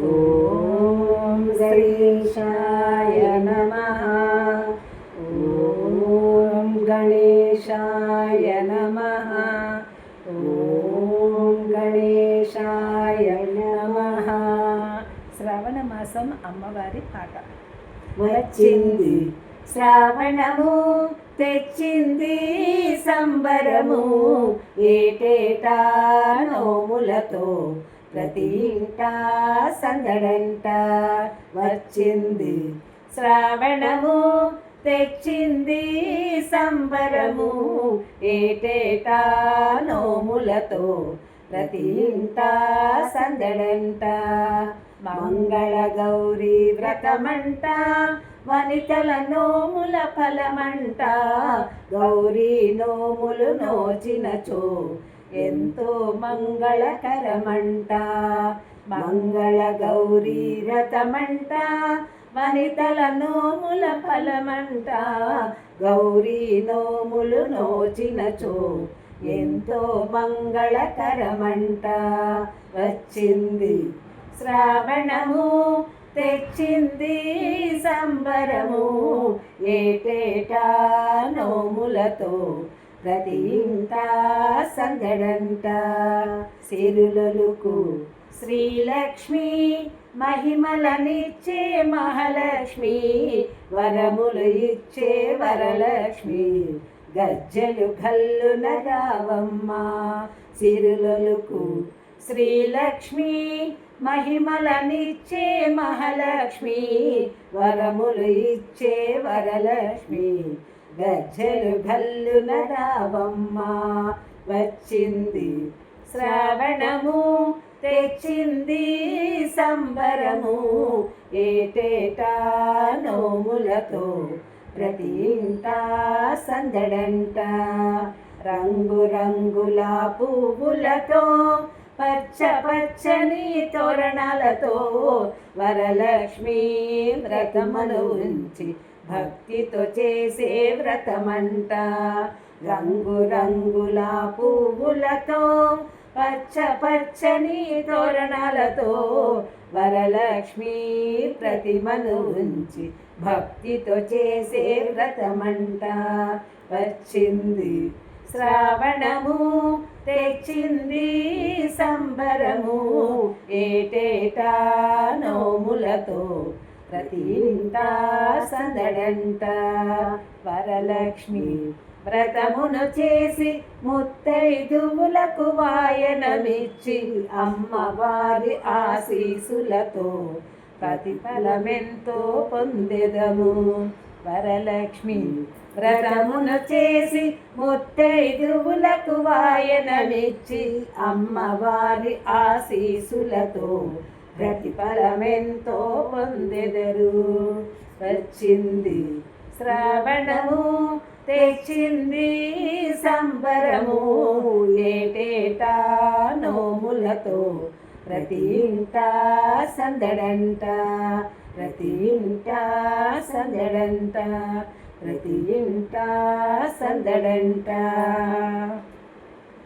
ఓం గణేశాయ నమః. ఓం గణేశాయ నమః. ఓం గణేశాయ నమః. శ్రావణ మాసం అమ్మవారి పాట. వచ్చింది శ్రావణము, తెచ్చింది సంబరము, ఏటేటా నోములతో ప్రతి ఇంటా సందడంట. వచ్చింది శ్రావణము, తెచ్చింది సంబరము, ఏటేటా నోములతో ప్రతి ఇంటా సందడంట. మంగళ గౌరీ వ్రతమంట, వనితల నోముల ఫలమంట. గౌరీ నోములు నోచినచో ఎంతో మంగళకరమంట. మంగళ గౌరీ వ్రతమంట, వనితల నోముల ఫలమంట. గౌరీ నోములు నోచినచో ఎంతో మంగళకరమంట. వచ్చింది శ్రావణము, తెచ్చింది సంబరము, ఏటేటా నోములతో ప్రతి ఇంటా సందడంట. సిరులొలుకు శ్రీలక్ష్మి, మహిమలనిచ్చే మహాలక్ష్మి, వరములు ఇచ్చే వరలక్ష్మి, గజ్జలు గల్లున రావమ్మ. సిరులొలుకు శ్రీలక్ష్మి, మహిమలనిచ్చే మహాలక్ష్మి, వరములు ఇచ్చే వరలక్ష్మి, గజ్జలు గల్లున రావమ్మ. వచ్చింది శ్రావణము, తెచ్చింది సంబరము, ఏటేటా నోములతో ప్రతి ఇంటా సందడంట. రంగు రంగుల పువ్వులతో, పచ్చ పచ్చని తోరణాలతో వరలక్ష్మి వ్రతమును ఉంచి భక్తితో చేసే వ్రతమంట. రంగు రంగుల పువ్వులతో, పచ్చ పచ్చని తోరణాలతో వరలక్ష్మి ప్రతిమను ఉంచి భక్తితో చేసే వ్రతమంట. వచ్చింది శ్రావణము, తెచ్చింది సంబరము, ఏటేటా నోములతో ప్రతి ఇంటా సందడంట. వరలక్ష్మి వ్రతమును చేసి ముత్తైదువులకు వాయనమిచ్చి అమ్మవారి ఆశీసులతో ప్రతిఫలమెంతో పొందెదము. వరలక్ష్మి వ్రతమును చేసి ముత్తైదువులకు వాయనమిచ్చి అమ్మవారి ఆశీసులతో ప్రతిఫలమెంతో పొందెదరు. వచ్చింది శ్రావణము, తెచ్చింది సంబరము, ఏటేటా నోములతో ప్రతి ఇంటా సందడంట. ప్రతి ఇంటా సందడంట. ప్రతి ఇంటా సందడంట.